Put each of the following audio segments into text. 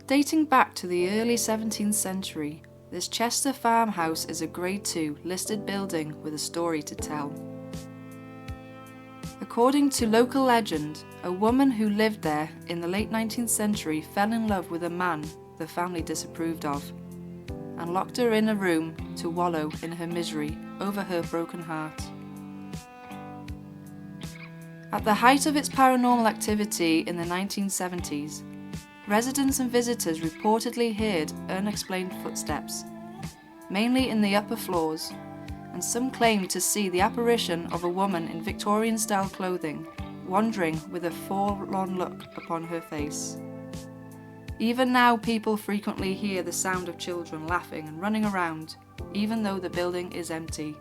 Dating back to the early 17th century, this Cheshire Farmhouse is a Grade 2 listed building with a story to tell. According to local legend, a woman who lived there in the late 19th century fell in love with a man the family disapproved of, and locked her in a room to wallow in her misery over her broken heart. At the height of its paranormal activity in the 1970s, residents and visitors reportedly heard unexplained footsteps, mainly in the upper floors, and some claimed to see the apparition of a woman in Victorian-style clothing, wandering with a forlorn look upon her face. Even now, people frequently hear the sound of children laughing and running around, even though the building is empty.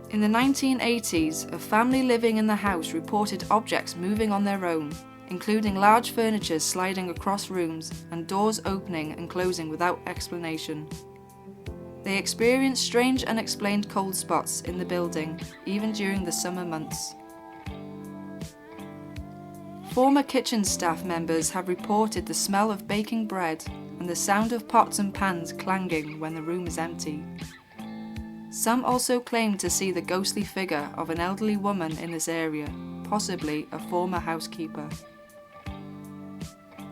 In the 1980s, a family living in the house reported objects moving on their own, including large furniture sliding across rooms and doors opening and closing without explanation. They experienced strange unexplained cold spots in the building, even during the summer months. Former kitchen staff members have reported the smell of baking bread and the sound of pots and pans clanging when the room is empty. Some also claim to see the ghostly figure of an elderly woman in this area, possibly a former housekeeper.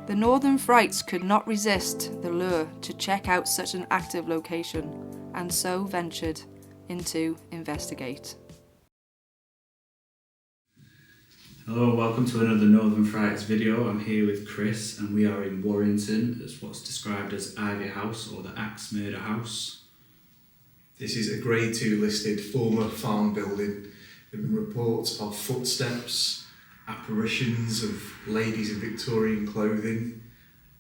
The Northern Frights could not resist the lure to check out such an active location, and so ventured into investigate. Hello, welcome to another Northern Frights video. I'm here with Chris and we are in Warrington. It's what's described as Ivy House or the Axe Murder House. This is a Grade 2 listed former farm building. There have been reports of footsteps, apparitions of ladies in Victorian clothing.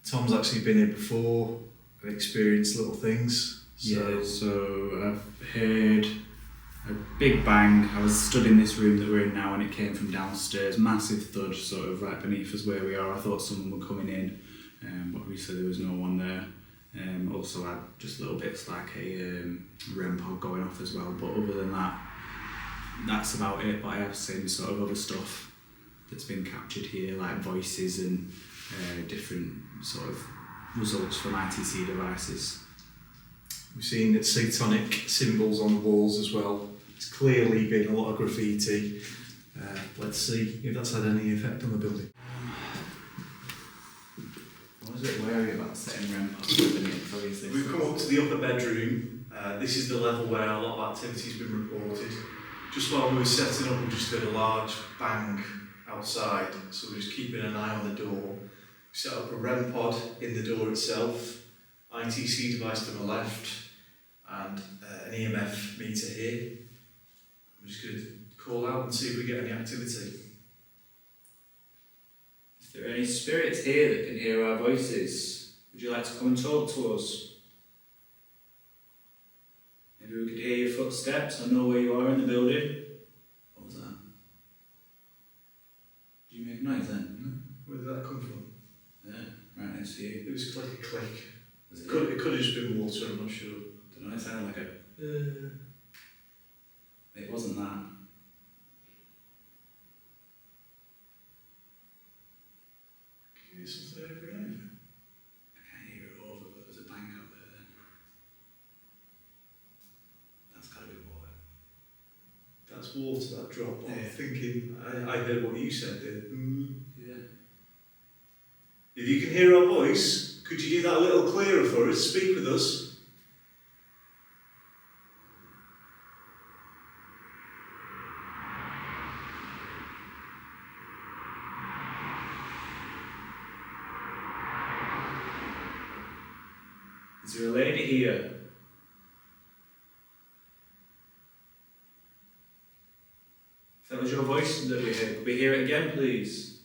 Tom's actually been here before and experienced little things. So I've heard a big bang. I was stood in this room that we're in now and it came from downstairs. Massive thud sort of right beneath us where we are. I thought someone were coming in, but obviously there was no one there. Also had just little bits like a REM pod going off as well, but other than that, that's about it. But I have seen sort of other stuff that's been captured here, like voices and different sort of results from ITC devices. We've seen satanic symbols on the walls as well. It's clearly been a lot of graffiti. Let's see if that's had any effect on the building. I was a bit wary about setting REM pods in it, obviously. We've come up to the upper bedroom. This is the level where a lot of activity's been reported. Just while we were setting up, we just heard a large bang outside, so we're just keeping an eye on the door. We set up a REM pod in the door itself, ITC device to the left, and an EMF meter here. I'm just going to call out and see if we get any activity. If there are any spirits here that can hear our voices, would you like to come and talk to us? Maybe we could hear your footsteps. I know where you are in the building. What was that? Did you make a noise then? Where did that come from? Yeah, right next to you. It was like a click. Was It could have just been water, I'm not sure. I don't know, it sounded like a... It wasn't that. Can you hear something over and over? I can't hear it over, but there's a bang out there then. That's got to be water. That's water, that drop. Yeah. I'm thinking, I heard what you said there. Yeah. If you can hear our voice, could you do that a little clearer for us? Speak with us. Is there a lady here? If that was your voice that we heard, could we hear it again, please?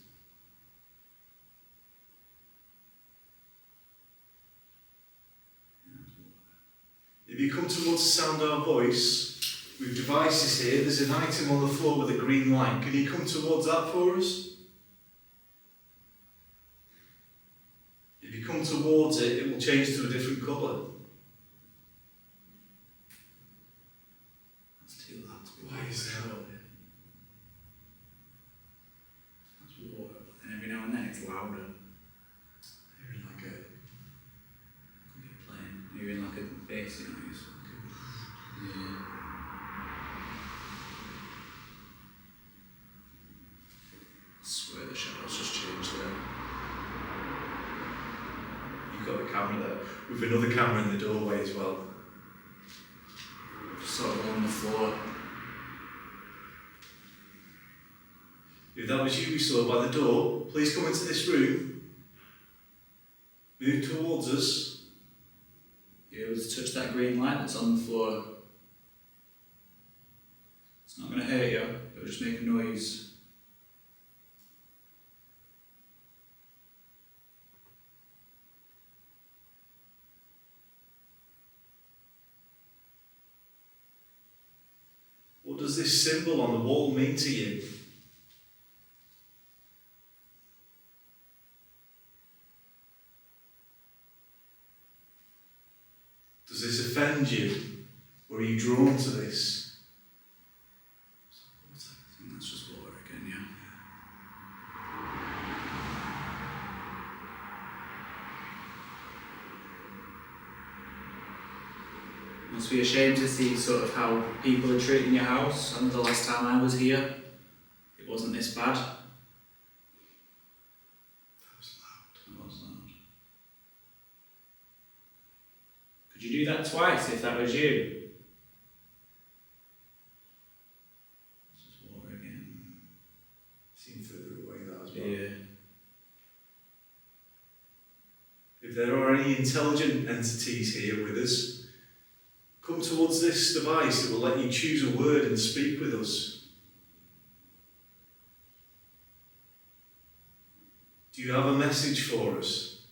If you come towards the sound of our voice, with devices here, there's an item on the floor with a green light. Can you come towards that for us? If you come towards it, it will change to a different colour. That's too loud to be Why is that? That's water, and every now and then it's louder. Very like with another camera in the doorway as well. Just sort of on the floor. If that was you we saw by the door, please come into this room. Move towards us. You able to touch that green light that's on the floor? It's not going to hurt you, it'll just make a noise. What does this symbol on the wall mean to you? Does this offend you? Or are you drawn to this? I think that's just water again, yeah. Must be ashamed to see sort of how people are treating your house. I know the last time I was here, it wasn't this bad. That was loud. It was loud. Could you do that twice if that was you? It's just water again. Seem further away that as well. Yeah. If there are any intelligent entities here with us, come towards this device that will let you choose a word and speak with us. Do you have a message for us?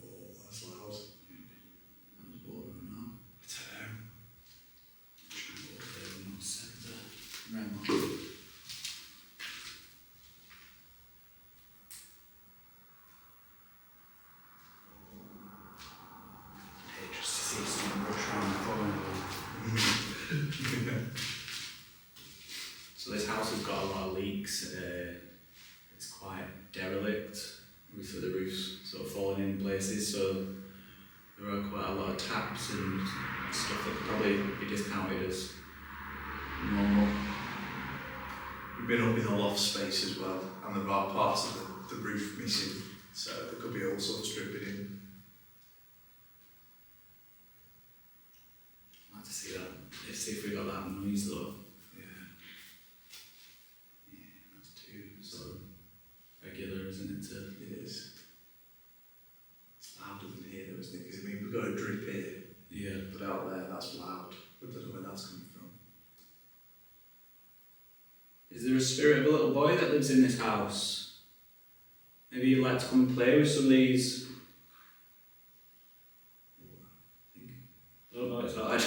Oh, that's loud. That was water or not? I don't know. Try and go over there and not set the rem on. Hey, just to see someone rush around the corner. So this house has got a lot of leaks. It's quite derelict. Obviously the roof's sort of falling in places, so there are quite a lot of taps and stuff that could probably be discounted as normal. We've been up in the loft space as well, and there are parts of the roof missing, so there could be all sorts dripping in. I'd like to see that. Let's see if we got that noise though. Yeah. Yeah, that's too sort of regular, isn't it? It is. It's louder than here though, isn't it? Because I mean, we've got a drip here, Yeah. but out there that's loud. I don't know where that's coming from. Is there a spirit of a little boy that lives in this house? Maybe you'd like to come and play with some of these. Oh no, it's hard.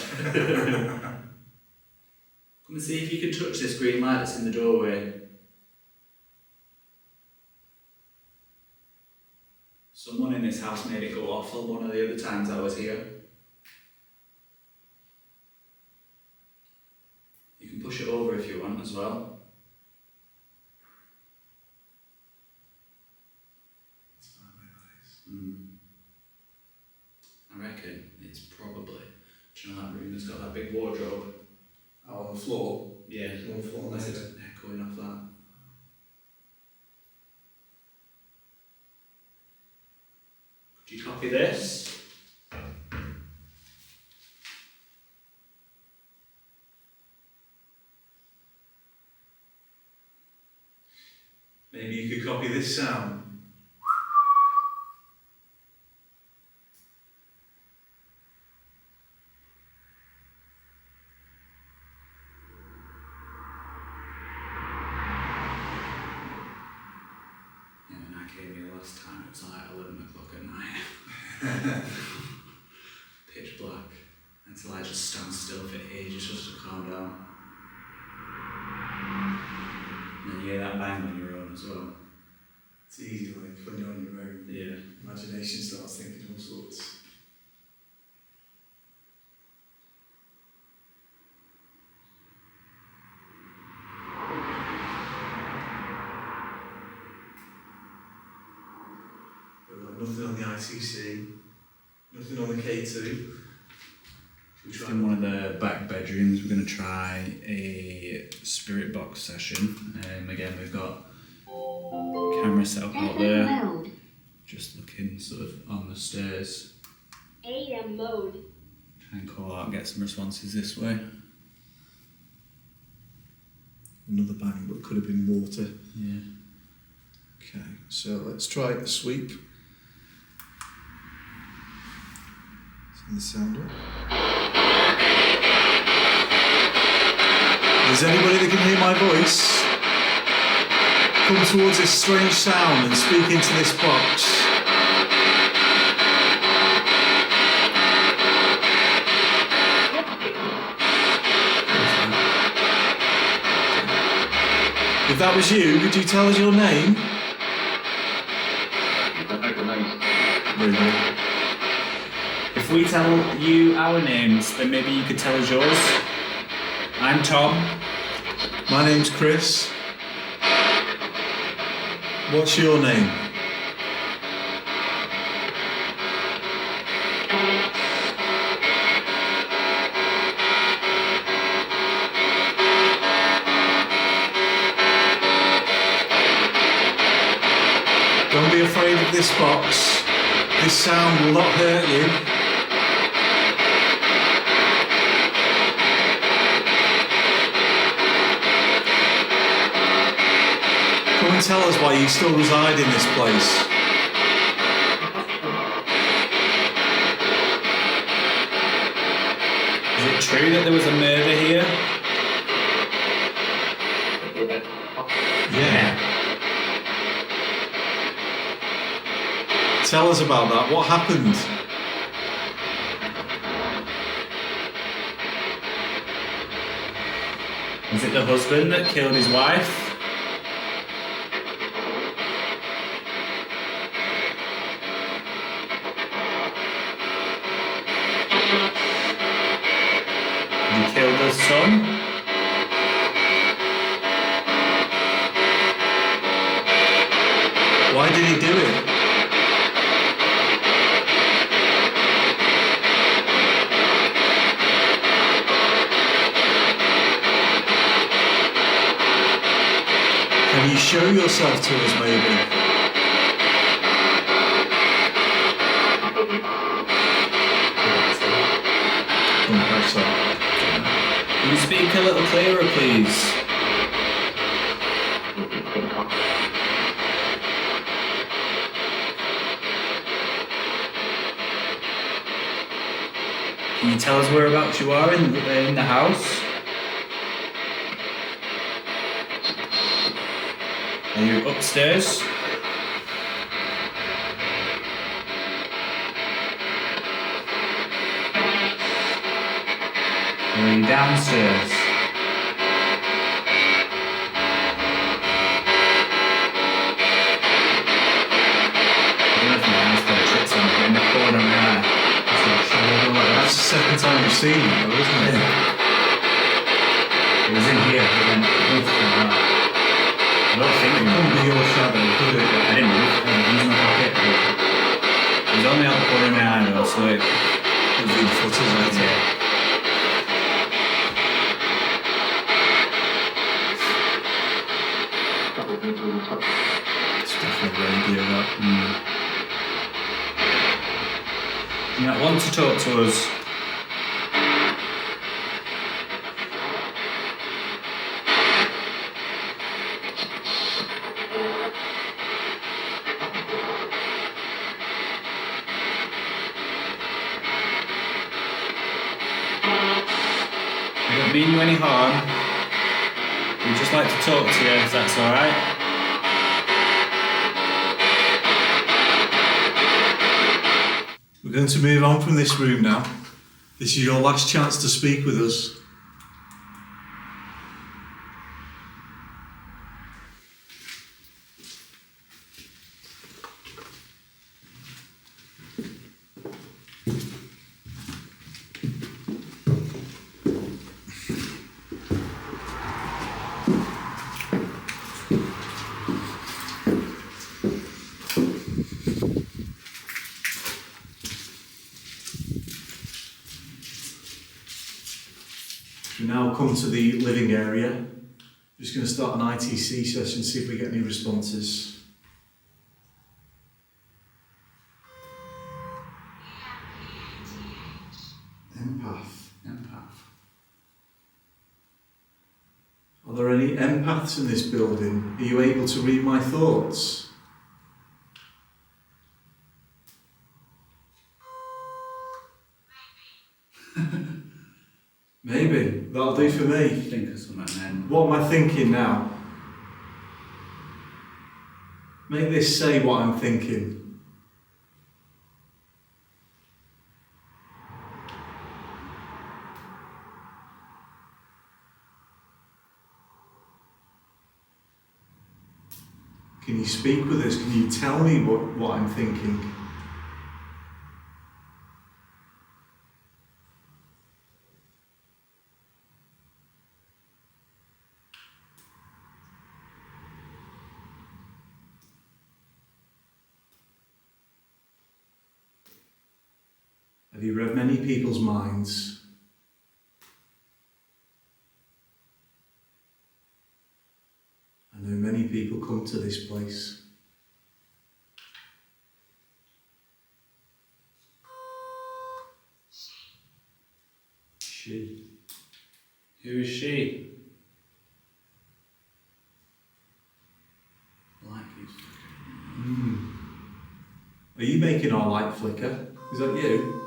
Come and see if you can touch this green light that's in the doorway. Someone in this house made it go off on one of the other times I was here. You can push it over if you want as well. It's fine, mate, that is. I reckon it's probably, do you know that room that's got that big wardrobe? Out on the floor? Yeah, On the floor, unless maybe. it's echoing off that. Could you copy this? Maybe you could copy this sound. Yeah, when I came here last time, it was like 11 o'clock at night. Pitch black. Until I just stand still for ages just to calm down. And then you hear that bang on your own as well. It's easy, like when you're on your own. Yeah. Imagination starts thinking all sorts. But like nothing on the ITC, nothing on the K2. Just in one of the back bedrooms, we're going to try a spirit box session. Again, we've got camera set up out there, just looking sort of on the stairs. AM mode. Try and call out and get some responses this way. Another bang, but could have been water. Yeah. Okay, so let's try a sweep. Turn the sound up. Is anybody that can hear my voice? Come towards this strange sound and speak into this box. If that was you, would you tell us your name? Very good. If we tell you our names, then maybe you could tell us yours. I'm Tom. My name's Chris. What's your name? Don't be afraid of this box. This sound will not hurt you. Come and tell us why you still reside in this place. Is it true that there was a murder here? Yeah. Tell us about that. What happened? Was it the husband that killed his wife? He killed his son? Why did he do it? Can you show yourself to us, maybe? Come back up. Can you speak a little clearer, please? Can you tell us whereabouts you are in the house? Are you upstairs? Or are you downstairs? In the corner there. That's the second time we've seen it, though, isn't it? It was in here. It went both from that. I don't think it Couldn't be your shadow, could it? I didn't move. I didn't use my pocket. It was only out the corner of my eye though, so it Could be the foot, isn't it? yeah. It's definitely radio, that. You might want to talk to us. We don't mean you any harm. We'd just like to talk to you, if that's alright. We're going to move on from this room now. This is your last chance to speak with us. now come to the living area. Just going to start an ITC session, see if we get any responses. Empath. Are there any empaths in this building? Are you able to read my thoughts? Maybe. That'll do for me. Think of something then. What am I thinking now? Make this say what I'm thinking. Can you speak with us? Can you tell me what I'm thinking? Have you read many people's minds? I know many people come to this place. She. Who is she? Light keeps flickering. Are you making our light flicker? Is that you?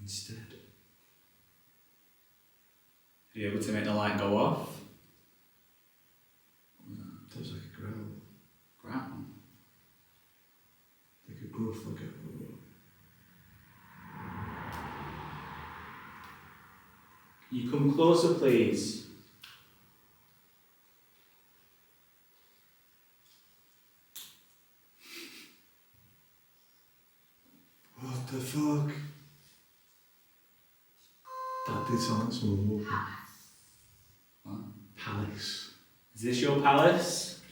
Instead. Are you able to make the light go off? That was like a growl. Growl. Like a gruff, like a... Can you come closer, please? What the fuck? That did sound like someone walking. What? Palace. Is this your palace?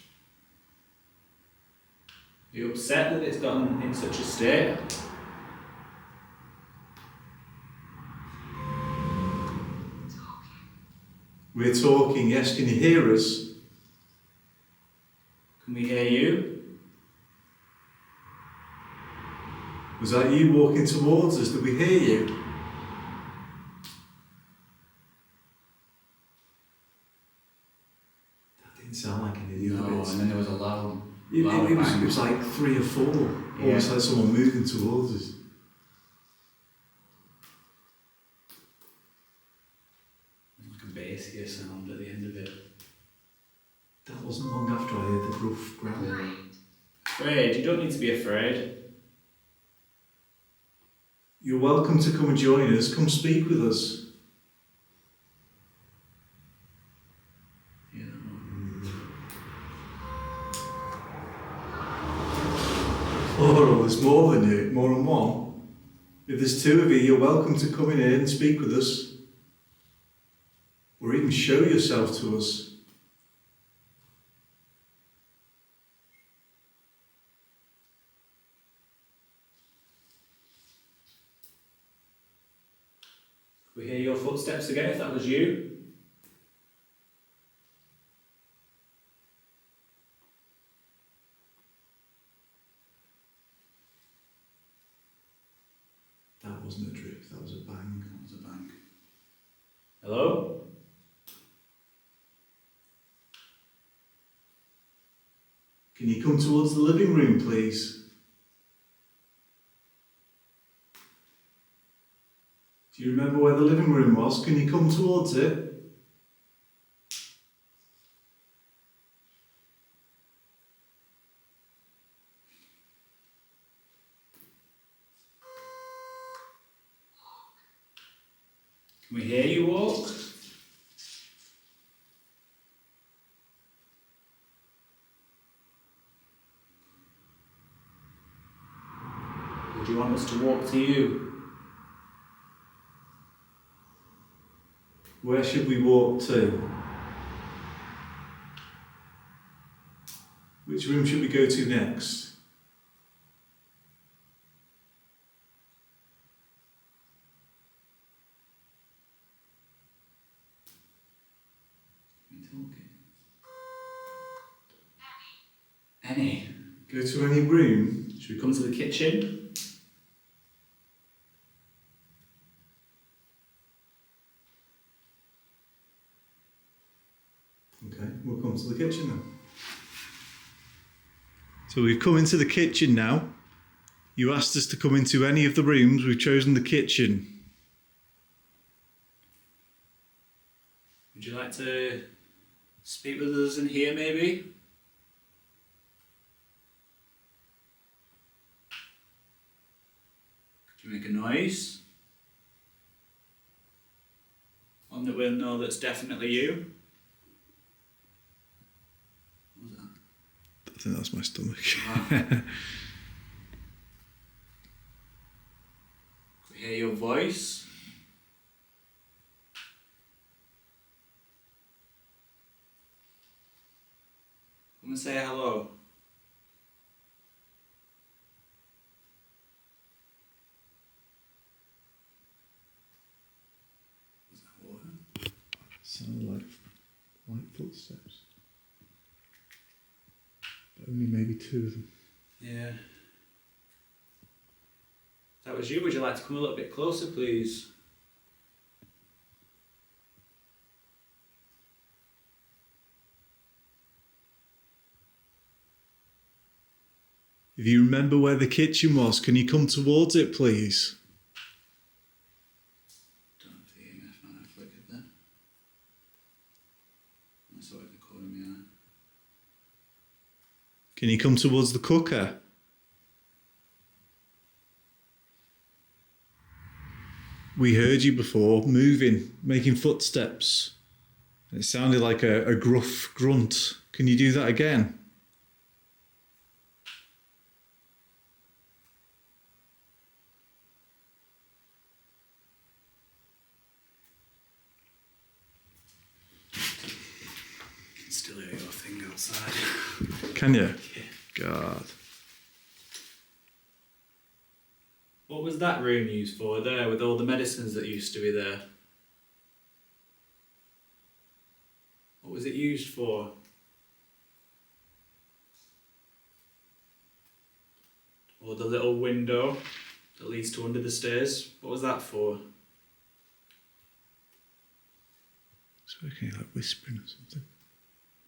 Are you upset that it's gotten in such a state? We're talking, yes, can you hear us? Can we hear you? Was that you walking towards us? Did we hear you? That didn't sound like any of the other No, bits. and then there was a loud It bang. was like 3 or 4. Yeah. Almost like someone moving towards us. Like a bassier sound at the end of it. That wasn't long after I heard the rough growl. Afraid? You don't need to be afraid. You're welcome to come and join us. Come speak with us. Yeah. Plural, there's more than you, more than one. If there's 2 of you, you're welcome to come in here and speak with us. Or even show yourself to us. Could we hear your footsteps again if that was you? That wasn't a drip, that was a bang. That was a bang. Hello? Can you come towards the living room, please? Do you remember where the living room was? Can you come towards it? Can we hear you walk? Or do you want us to walk to you? Where should we walk to? Which room should we go to next? Any? Go to any room. Should we come to the kitchen? Okay, we'll come to the kitchen then. So we've come into the kitchen now. You asked us to come into any of the rooms. We've chosen the kitchen. Would you like to speak with us in here, maybe? Could you make a noise? One that we'll know that's definitely you? What was that? I think that's my stomach. Ah. Can we hear your voice? Come and say hello. Was that water? Sounded like light footsteps. But only maybe two of them. Yeah. If that was you, would you like to come a little bit closer, please? If you remember where the kitchen was, can you come towards it, please? Don't know if the EMF might have flickered there. I saw it in the corner of my eye. Can you come towards the cooker? We heard you before, moving, making footsteps. It sounded like a gruff grunt. Can you do that again? I can still hear your thing outside. Can you? Yeah. God. What was that room used for there, with all the medicines that used to be there? What was it used for? Or the little window that leads to under the stairs? What was that for? It's working like whispering or something.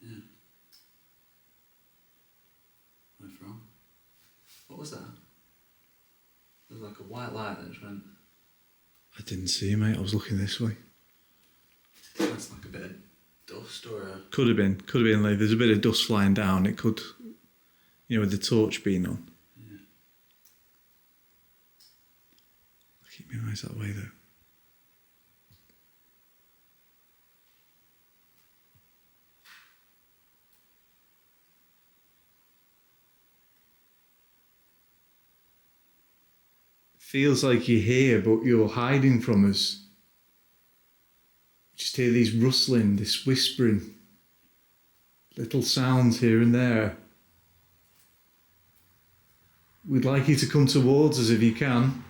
Yeah. Where from? What was that? It was like a white light that just went. I didn't see you, mate. I was looking this way. That's like a bit of dust or a. Could have been like there's a bit of dust flying down. It could, with the torch being on. Yeah. I'll keep my eyes that way though. Feels like you're here, but you're hiding from us. Just hear these rustling, this whispering, little sounds here and there. We'd like you to come towards us if you can.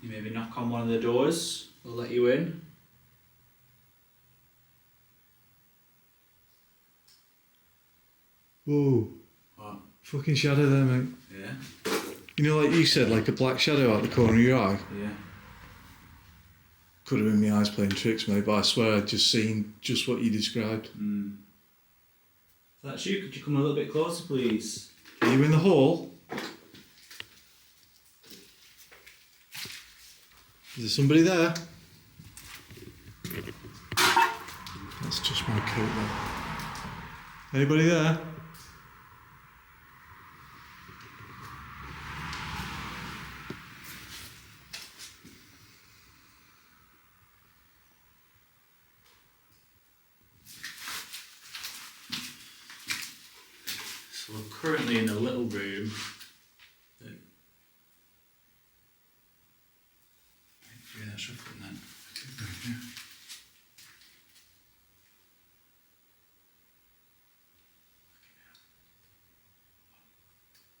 You maybe knock on one of the doors, we'll let you in. Whoa, What? fucking shadow there, mate. Yeah? Like you said, like a black shadow out the corner of your eye. Yeah. Could have been my eyes playing tricks, mate, but I swear I'd just seen just what you described. Mm. If that's you, could you come a little bit closer, please? Are you in the hall? Is there somebody there? That's just my coat, mate. Anybody there? So we're currently in a little room that... Yeah, that's shuffling then. Yeah.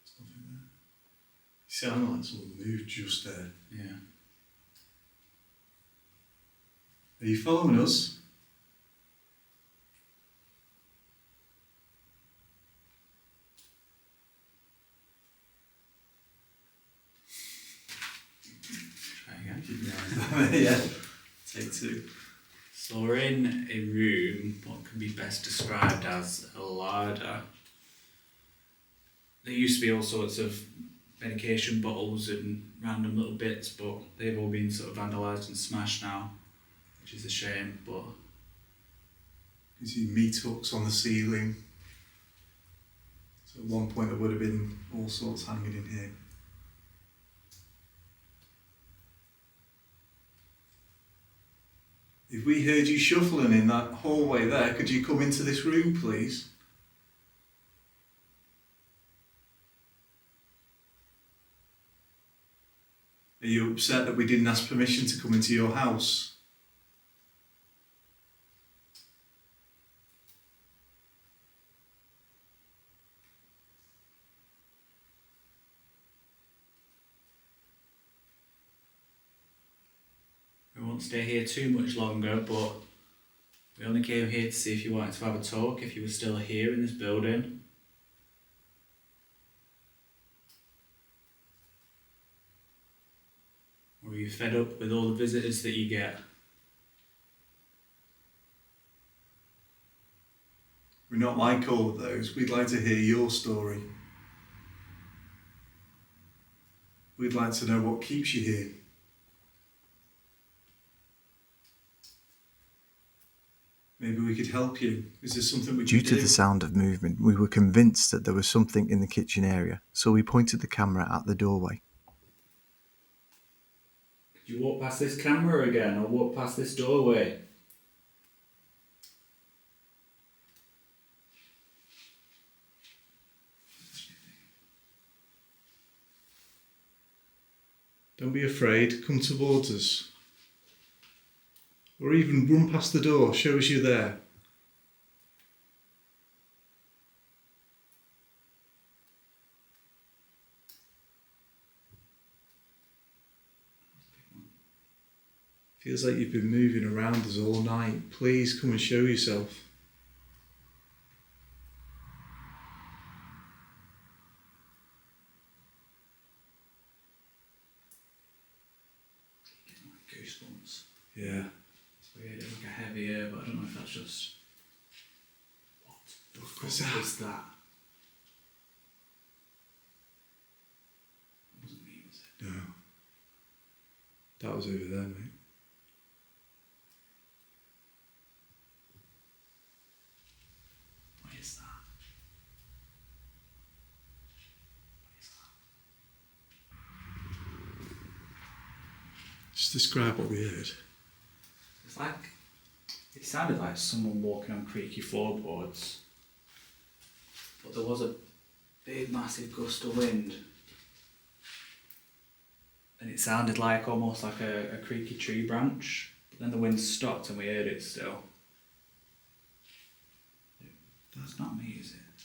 There's nothing there. You sound like someone moved just there. Yeah. Are you following us? Yeah, take two. So we're in a room, what can be best described as a larder. There used to be all sorts of medication bottles and random little bits, but they've all been sort of vandalised and smashed now, which is a shame, but... You see meat hooks on the ceiling. So at one point there would have been all sorts hanging in here. If we heard you shuffling in that hallway there, could you come into this room, please? Are you upset that we didn't ask permission to come into your house? We won't stay here too much longer, but we only came here to see if you wanted to have a talk, if you were still here in this building. Or are you fed up with all the visitors that you get? We're not like all of those. We'd like to hear your story. We'd like to know what keeps you here. Maybe we could help you. Is there something we Due can to do? the sound of movement, we were convinced that there was something in the kitchen area, so we pointed the camera at the doorway. Could you walk past this camera again, or walk past this doorway? Don't be afraid. Come towards us. Or even run past the door. Show us you're there. Feels like you've been moving around us all night. Please come and show yourself. Goosebumps. Yeah. It's weird, it's like a heavy air, but I don't know if that's just... What the fuck was that? was that? That wasn't me, was it? No. That was over there, mate. What is that? What is that? Just describe what we heard. It's like... It sounded like someone walking on creaky floorboards. But there was a big, massive gust of wind. And it sounded like almost like a creaky tree branch. But then the wind stopped and we heard it still. That's not me, is it?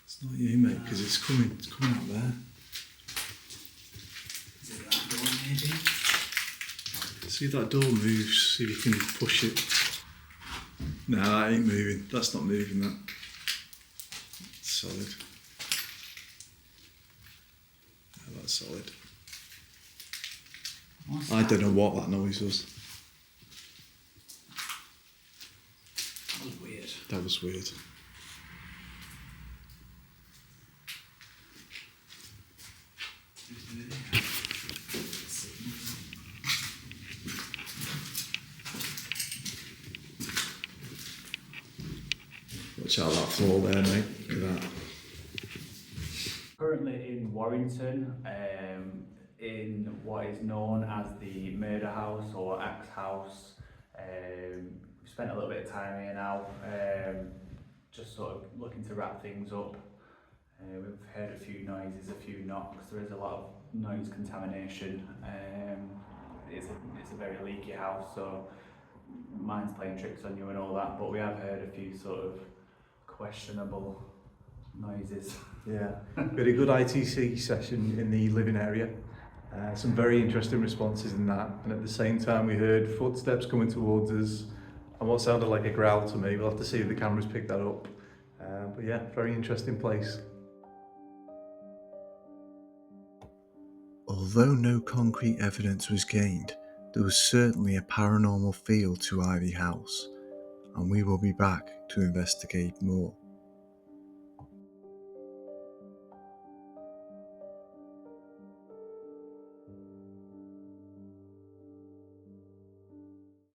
It's not you, mate, because it's coming out there. Is it that door maybe? See if that door moves, see if you can push it. No, that ain't moving. That's not moving, that. It's solid. Yeah, that's solid. What's I that? don't know what that noise was. That was weird. That was weird. Watch out that floor there, mate. Look at that. Currently in Warrington, in what is known as the murder house or axe house. We've spent a little bit of time here now, just sort of looking to wrap things up. We've heard a few noises, a few knocks. There is a lot of noise contamination. It's a very leaky house, so mine's playing tricks on you and all that, but we have heard a few sort of questionable noises. Yeah, we had a good ITC session in the living area. Some very interesting responses in that, and at the same time we heard footsteps coming towards us and what sounded like a growl to me. We'll have to see if the cameras pick that up. But yeah, very interesting place. Although no concrete evidence was gained, There was certainly a paranormal feel to Ivy House, and we will be back to investigate more.